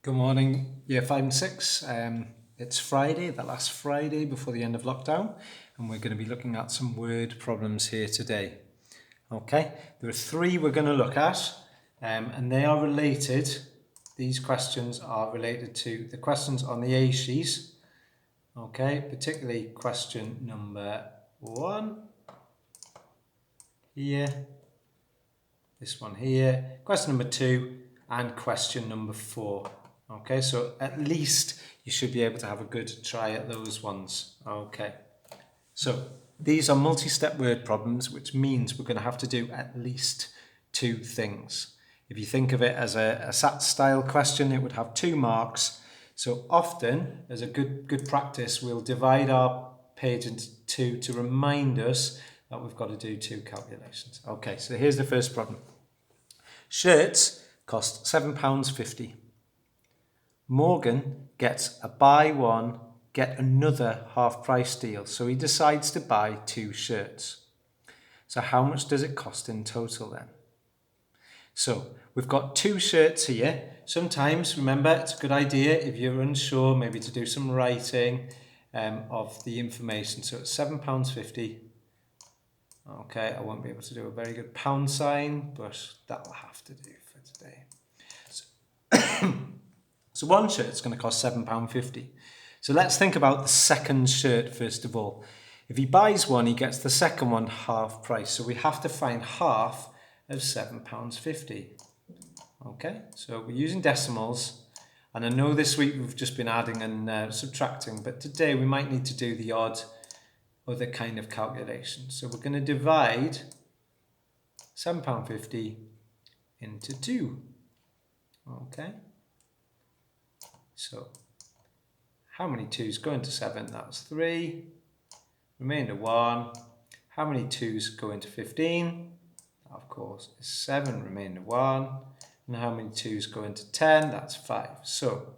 Good morning, Year 5 and 6. It's Friday, the last Friday before the end of lockdown, and we're going to be looking at some word problems here today. Okay, there are three we're going to look at, and they are related. These questions are related to the questions on the A sheet. Okay, particularly question number 1 here, this one here, question number 2, and question number 4. Okay, so at least you should be able to have a good try at those ones. Okay, so these are multi-step word problems, which means we're going to have to do at least 2 things. If you think of it as a SAT style question, it would have 2 marks. So often, as a good practice, we'll divide our page into 2 to remind us that we've got to do 2 calculations. Okay, so here's the first problem. Shirts cost £7.50. Morgan gets a buy one, get another half price deal. So he decides to buy 2 shirts. So how much does it cost in total then? So we've got 2 shirts here. Sometimes, remember, it's a good idea if you're unsure, maybe to do some writing of the information. So it's £7.50. Okay, I won't be able to do a very good pound sign, but that'll have to do for today. So one shirt is going to cost £7.50. So let's think about the second shirt first of all. If he buys one, he gets the second one half price. So we have to find half of £7.50. Okay, so we're using decimals. And I know this week we've just been adding and subtracting, but today we might need to do the odd other kind of calculation. So we're going to divide £7.50 into 2. Okay. So, how many 2's go into 7? That's 3. Remainder 1. How many 2's go into 15? That, of course, is 7. Remainder 1. And how many 2's go into 10? That's 5. So,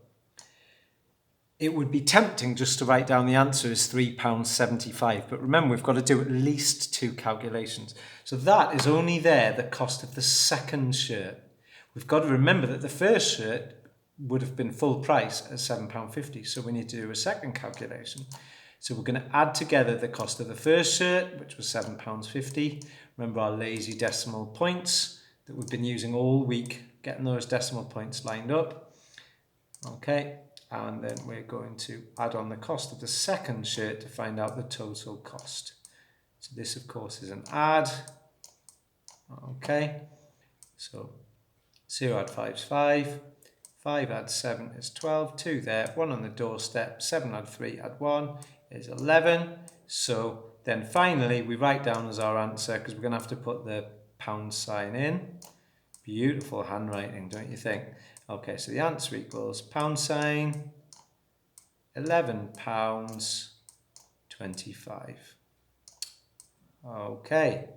it would be tempting just to write down the answer as £3.75. But remember, we've got to do at least 2 calculations. So that is only there the cost of the second shirt. We've got to remember that the first shirt would have been full price at £7.50. So we need to do a second calculation. So we're going to add together the cost of the first shirt, which was £7.50. Remember our lazy decimal points that we've been using all week, getting those decimal points lined up. Okay, and then we're going to add on the cost of the second shirt to find out the total cost. So this, of course, is an add. Okay, so 0 add 5 is 5. 5 add 7 is 12, 2 there, 1 on the doorstep, 7 add 3 add 1 is 11. So then finally we write down as our answer, because we're going to have to put the pound sign in. Beautiful handwriting, don't you think? Okay, so the answer equals pound sign £11.25. Okay,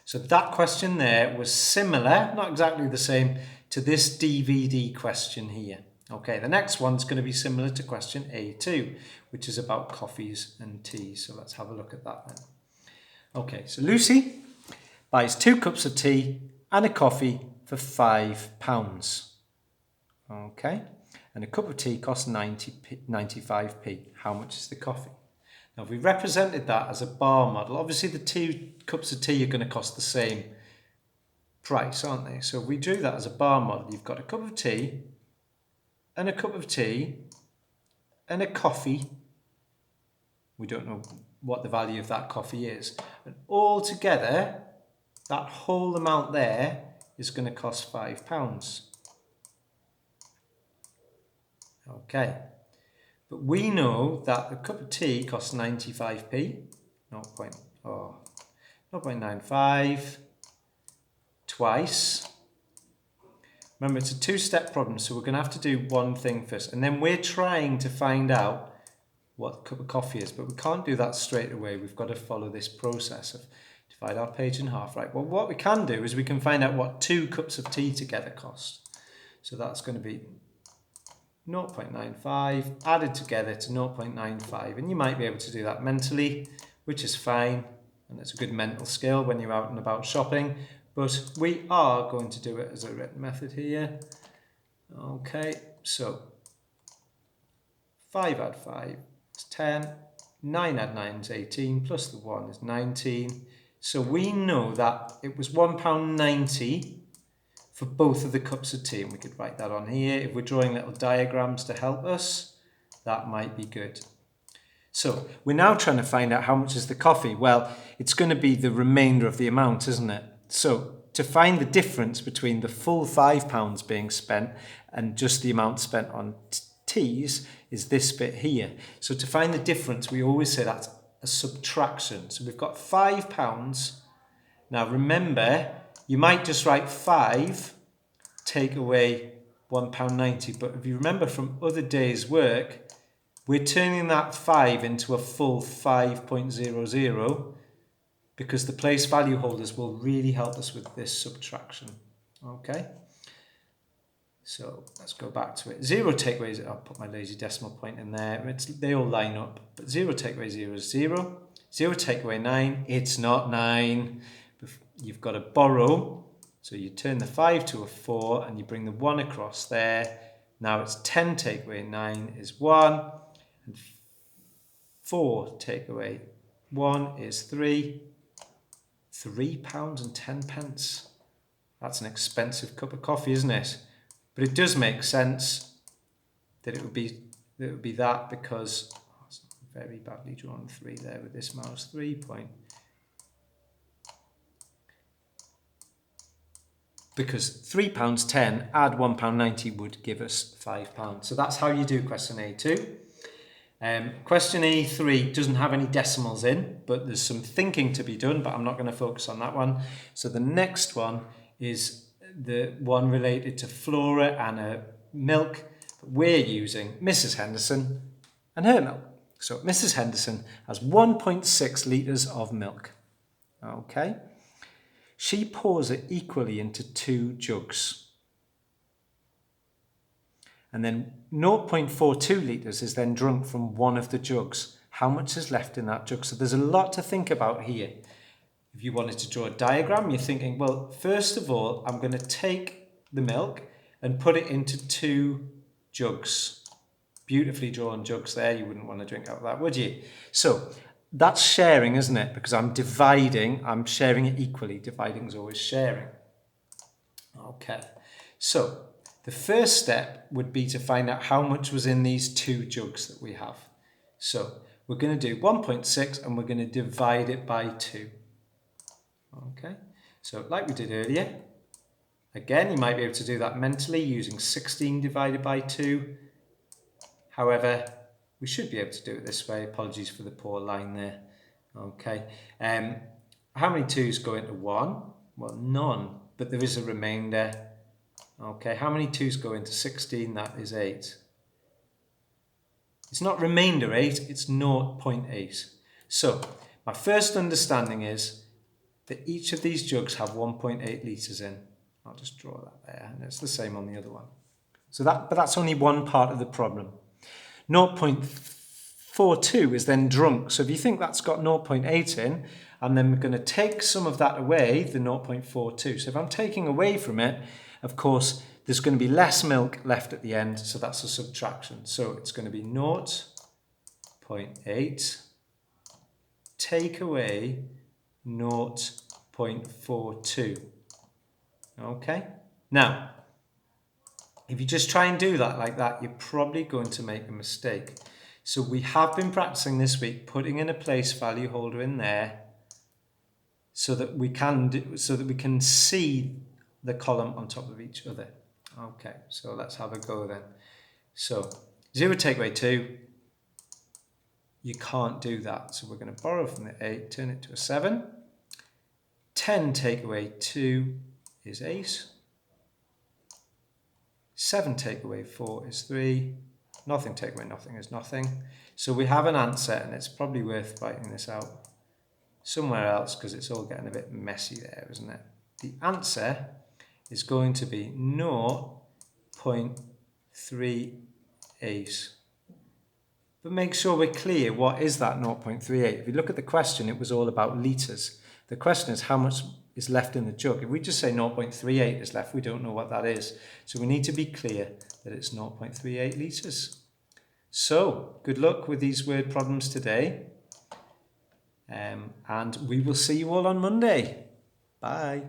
so that question there was similar, not exactly the same, to this DVD question here. Okay, the next one's going to be similar to question A2, which is about coffees and teas. So let's have a look at that then. Okay, so Lucy buys 2 cups of tea and a coffee for £5. Okay, and a cup of tea costs 95p. How much is the coffee? Now, if we represented that as a bar model, obviously the 2 cups of tea are going to cost the same price, aren't they? So if we drew that as a bar model, you've got a cup of tea and a cup of tea and a coffee. We don't know what the value of that coffee is. And all together, that whole amount there is going to cost £5. Okay. But we know that a cup of tea costs 95p, 0.95, twice. Remember, it's a 2-step problem, so we're going to have to do one thing first. And then we're trying to find out what a cup of coffee is, but we can't do that straight away. We've got to follow this process of divide our page in half. Right, well, what we can do is we can find out what 2 cups of tea together cost. So that's going to be 0.95 added together to 0.95, and you might be able to do that mentally, which is fine, and it's a good mental skill when you're out and about shopping, but we are going to do it as a written method here. Okay, so 5 add 5 is 10, 9 add 9 is 18, plus the 1 is 19. So we know that it was £1.90 for both of the cups of tea, and we could write that on here. If we're drawing little diagrams to help us, that might be good. So we're now trying to find out how much is the coffee. Well, it's going to be the remainder of the amount, isn't it? So to find the difference between the full £5 being spent and just the amount spent on teas is this bit here. So to find the difference, we always say that's a subtraction. So we've got £5. Now remember, you might just write 5, take away £1.90. But if you remember from other days' work, we're turning that 5 into a full 5.00 because the place value holders will really help us with this subtraction. Okay, so let's go back to it. 0 take away, I'll put my lazy decimal point in there. They all line up, but 0 take away 0 is 0. 0 take away 9, it's not 9. You've got to borrow, so you turn the 5 to a 4 and you bring the 1 across there. Now it's 10 take away 9 is 1. And 4 take away 1 is 3. £3.10. That's an expensive cup of coffee, isn't it? But it does make sense that it would be that because it's very badly drawn 3 there with this mouse. 3 point. Because £3.10 add £1.90 would give us £5. So that's how you do question A2. Question A3 doesn't have any decimals in, but there's some thinking to be done, but I'm not going to focus on that one. So the next one is the one related to Flora and her milk. We're using Mrs. Henderson and her milk. So Mrs. Henderson has 1.6 litres of milk. Okay. She pours it equally into 2 jugs. And then 0.42 litres is then drunk from one of the jugs. How much is left in that jug? So there's a lot to think about here. If you wanted to draw a diagram, you're thinking, well, first of all, I'm going to take the milk and put it into 2 jugs. Beautifully drawn jugs there. You wouldn't want to drink out of that, would you? So that's sharing, isn't it? Because I'm sharing it equally. Dividing is always sharing. Okay, so the first step would be to find out how much was in these 2 jugs that we have. So we're going to do 1.6 and we're going to divide it by 2. Okay, so like we did earlier, again, you might be able to do that mentally using 16 divided by 2. However, we should be able to do it this way. Apologies for the poor line there. Okay, how many 2s go into 1? Well, none, but there is a remainder. Okay, how many 2s go into 16? That is 8. It's not remainder 8, it's 0.8. So, my first understanding is that each of these jugs have 1.8 litres in. I'll just draw that there, and it's the same on the other one. So but that's only one part of the problem. 0.42 is then drunk. So if you think that's got 0.8 in, and then we're going to take some of that away, the 0.42. So if I'm taking away from it, of course, there's going to be less milk left at the end, so that's a subtraction. So it's going to be 0.8 take away 0.42. Okay? Now, if you just try and do that like that, you're probably going to make a mistake. So we have been practicing this week putting in a place value holder in there so that we can see the column on top of each other. Okay, so let's have a go then. So 0 take away 2, you can't do that. So we're going to borrow from the 8, turn it to a 7. 10 take away 2 is 8. 7 take away 4 is 3. Nothing take away nothing is nothing. So we have an answer, and it's probably worth writing this out somewhere else because it's all getting a bit messy there, isn't it? The answer is going to be 0.38. But make sure we're clear, what is that 0.38? If you look at the question, it was all about litres. The question is how much is left in the jug. If we just say 0.38 is left, we don't know what that is. So we need to be clear that it's 0.38 litres. So good luck with these word problems today. And we will see you all on Monday. Bye.